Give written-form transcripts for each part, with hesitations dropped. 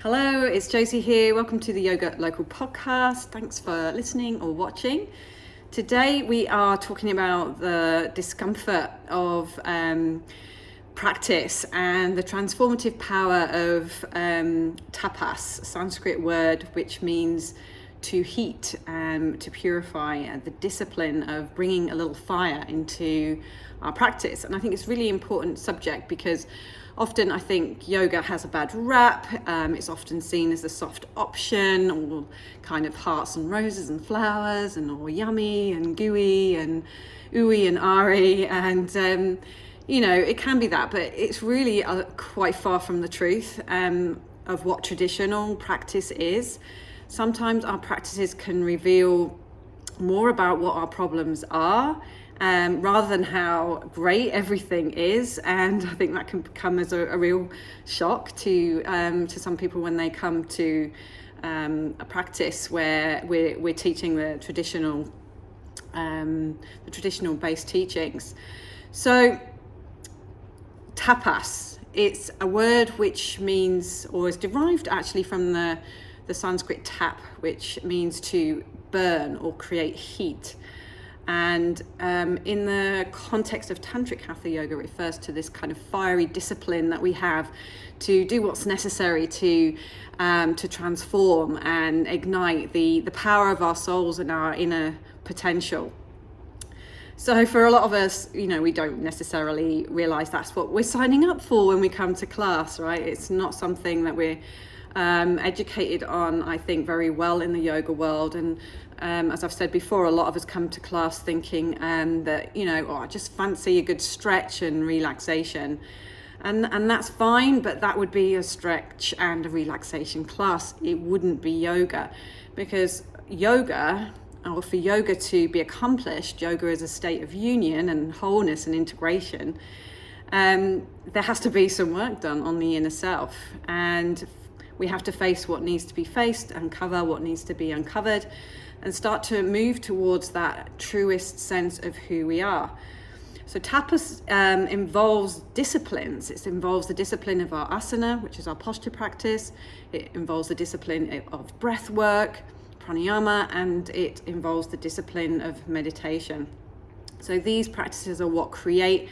Hello, it's Josie here. Welcome to the Yoga Local podcast. Thanks for listening or watching. Today we are talking about the discomfort of practice and the transformative power of tapas, a Sanskrit word which means to heat, to purify, the discipline of bringing a little fire into our practice. And I think it's a really important subject because often I think yoga has a bad rap. It's often seen as a soft option, or kind of hearts and roses and flowers, and all yummy and gooey and ooey and ahry. And, it can be that, but it's really quite far from the truth of what traditional practice is. Sometimes our practices can reveal more about what our problems are, rather than how great everything is. And I think that can come as a real shock to some people when they come to a practice where we're teaching the traditional based teachings. So tapas, it's a word which means, or is derived actually from the Sanskrit tap, which means to burn or create heat. And in the context of Tantric Hatha Yoga, it refers to this kind of fiery discipline that we have to do what's necessary to transform and ignite the power of our souls and our inner potential. So for a lot of us, we don't necessarily realize that's what we're signing up for when we come to class, right? It's not something that we're educated on, I think, very well in the yoga world. And as I've said before, a lot of us come to class thinking that, I just fancy a good stretch and relaxation. And that's fine, but that would be a stretch and a relaxation class. It wouldn't be yoga, because yoga, or for yoga to be accomplished, yoga is a state of union and wholeness and integration. There has to be some work done on the inner self, and we have to face what needs to be faced, uncover what needs to be uncovered, and start to move towards that truest sense of who we are. So tapas involves disciplines. It involves the discipline of our asana, which is our posture practice. It involves the discipline of breath work, pranayama, and it involves the discipline of meditation. So these practices are what create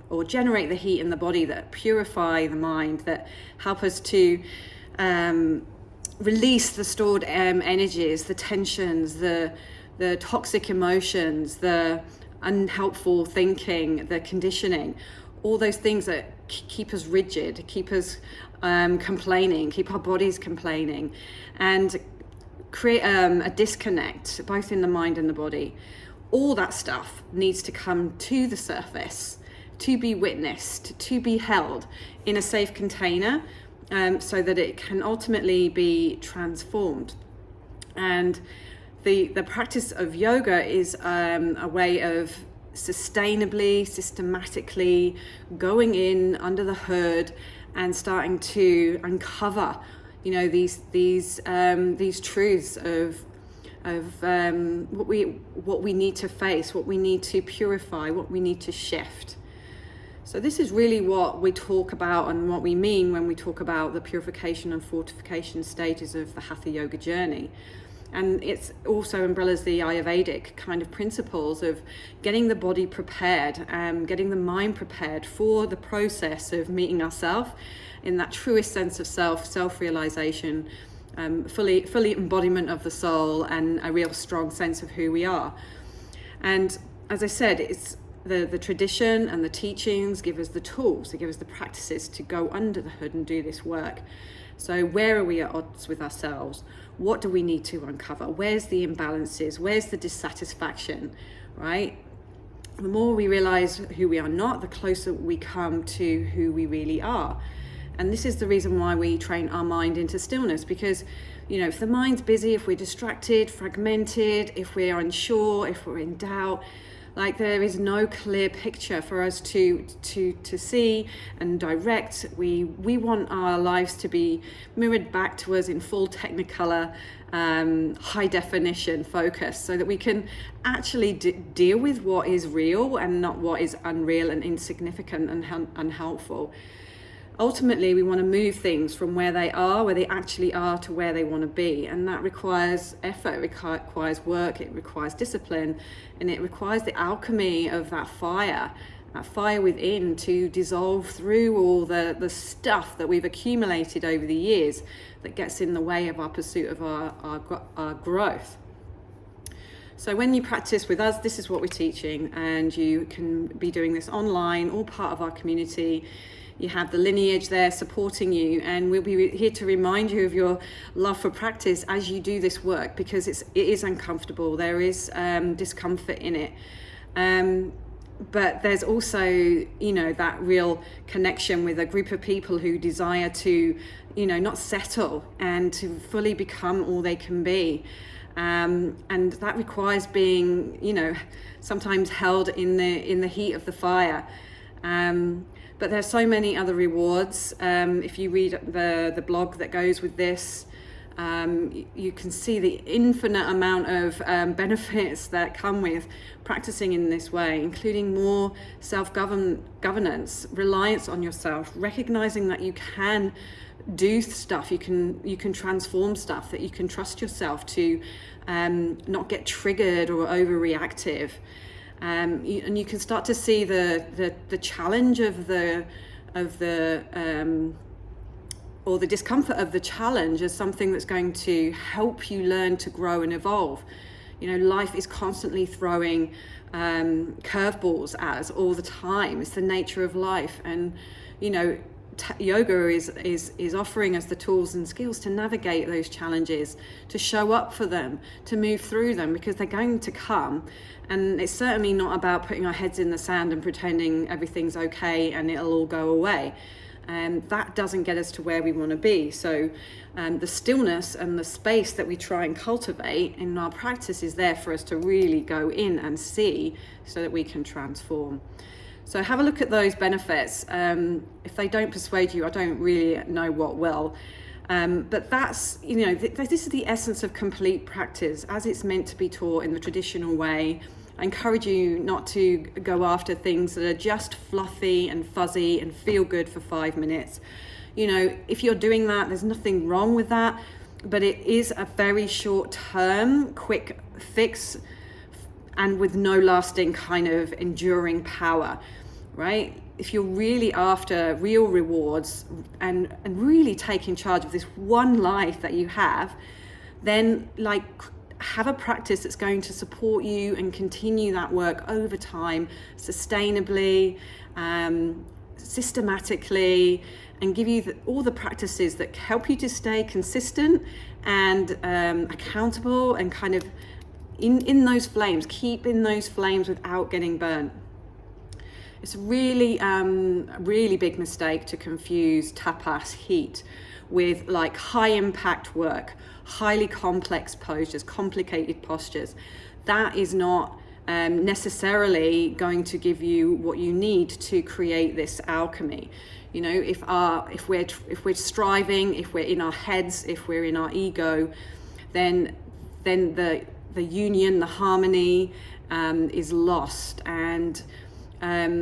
or generate the heat in the body, that purify the mind, that help us to release the stored energies, the tensions, the toxic emotions, the unhelpful thinking, the conditioning, all those things that keep us rigid, keep us complaining, keep our bodies complaining, and create a disconnect both in the mind and the body. All that stuff needs to come to the surface, to be witnessed, to be held in a safe container, so that it can ultimately be transformed. And the practice of yoga is a way of sustainably, systematically going in under the hood and starting to uncover, these truths of what we need to face, what we need to purify, what we need to shift. So this is really what we talk about and what we mean when we talk about the purification and fortification stages of the Hatha Yoga journey. And it's also umbrellas the Ayurvedic kind of principles of getting the body prepared, getting the mind prepared for the process of meeting ourselves in that truest sense of self-realisation, fully embodiment of the soul, and a real strong sense of who we are. And as I said, it's the tradition and the teachings give us the tools, they give us the practices to go under the hood and do this work. So where are we at odds with ourselves? What do we need to uncover? Where's the imbalances? Where's the dissatisfaction, right? The more we realize who we are not, the closer we come to who we really are. And this is the reason why we train our mind into stillness, because, if the mind's busy, if we're distracted, fragmented, if we're unsure, if we're in doubt, there is no clear picture for us to see and direct. We want our lives to be mirrored back to us in full technicolor, high definition focus, so that we can actually deal with what is real and not what is unreal and insignificant and unhelpful. ultimately we want to move things from where they actually are, to where they want to be. And that requires effort, it requires work, it requires discipline, and it requires the alchemy of that fire within to dissolve through all the stuff that we've accumulated over the years that gets in the way of our pursuit of our growth. So when you practice with us, this is what we're teaching, and you can be doing this online, all part of our community. You have the lineage there supporting you, and we'll be here to remind you of your love for practice as you do this work, because it is uncomfortable. There is discomfort in it. But there's also, that real connection with a group of people who desire to, not settle and to fully become all they can be. And that requires being, sometimes held in the heat of the fire. But there's so many other rewards. If you read the blog that goes with this, you can see the infinite amount of benefits that come with practicing in this way, including more self-governance, reliance on yourself, recognizing that you can do stuff, you can transform stuff, that you can trust yourself to not get triggered or overreactive. And you can start to see the challenge of the or the discomfort of the challenge as something that's going to help you learn to grow and evolve. Life is constantly throwing curveballs at us all the time. It's the nature of life, and yoga is offering us the tools and skills to navigate those challenges, to show up for them, to move through them, because they're going to come. And it's certainly not about putting our heads in the sand and pretending everything's okay and it'll all go away. That doesn't get us to where we want to be. So the stillness and the space that we try and cultivate in our practice is there for us to really go in and see, so that we can transform. So have a look at those benefits. If they don't persuade you, I don't really know what will. But that's, this is the essence of complete practice as it's meant to be taught in the traditional way. I encourage you not to go after things that are just fluffy and fuzzy and feel good for 5 minutes. If you're doing that, there's nothing wrong with that, but it is a very short-term, quick fix, and with no lasting kind of enduring power, right? If you're really after real rewards and really taking charge of this one life that you have, then have a practice that's going to support you and continue that work over time, sustainably, systematically, and give you all the practices that help you to stay consistent and accountable, and kind of in those flames, keep in those flames without getting burnt. It's a really big mistake to confuse tapas, heat, with high impact work, highly complex postures, complicated postures. That is not necessarily going to give you what you need to create this alchemy. If we're striving, if we're in our heads, if we're in our ego, then the union, the harmony is lost, and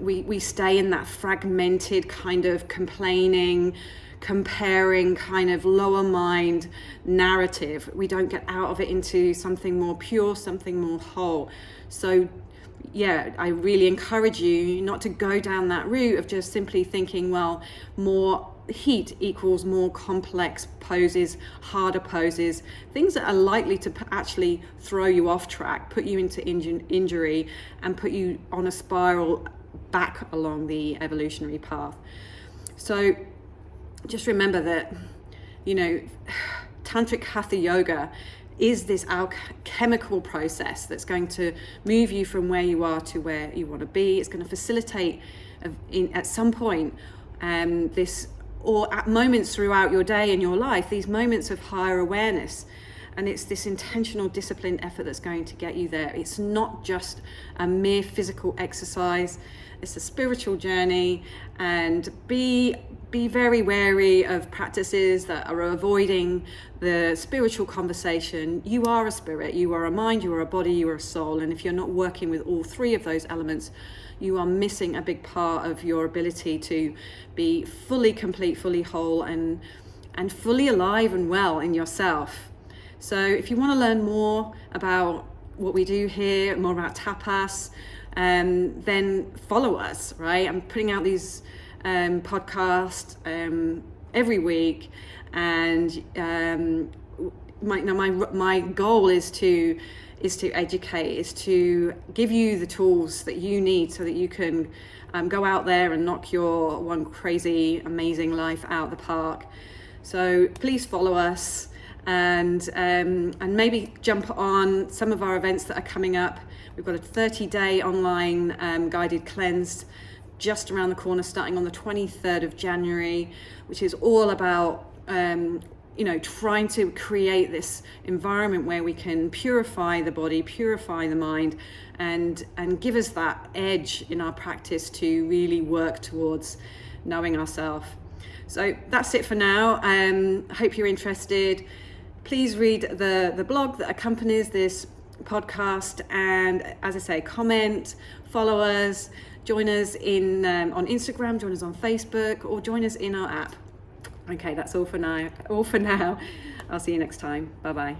we stay in that fragmented kind of complaining, comparing kind of lower mind narrative. We don't get out of it into something more pure, something more whole. So I really encourage you not to go down that route of just simply thinking, well, more heat equals more complex poses, harder poses, things that are likely to actually throw you off track, put you into injury, and put you on a spiral back along the evolutionary path. So just remember that, Tantric Hatha Yoga is this alchemical process that's going to move you from where you are to where you want to be. It's going to facilitate at some point this, or at moments throughout your day and your life, these moments of higher awareness. And it's this intentional, disciplined effort that's going to get you there. It's not just a mere physical exercise. It's a spiritual journey, and be be very wary of practices that are avoiding the spiritual conversation. You are a spirit, you are a mind, you are a body, you are a soul. And if you're not working with all three of those elements, you are missing a big part of your ability to be fully complete, fully whole, and fully alive and well in yourself. So if you want to learn more about what we do here, more about Tapas, then follow us, right? I'm putting out these podcasts every week, and my goal is to educate, is to give you the tools that you need so that you can go out there and knock your one crazy, amazing life out the park. So please follow us, and maybe jump on some of our events that are coming up. We've got a 30-day online guided cleanse just around the corner, starting on the 23rd of January, which is all about trying to create this environment where we can purify the body, purify the mind, and give us that edge in our practice to really work towards knowing ourselves. So that's it for now. I hope you're interested. Please read the blog that accompanies this podcast, and as I say, comment, follow us, join us in on Instagram, join us on Facebook, or join us in our app. Okay, that's all for now. I'll see you next time. Bye bye.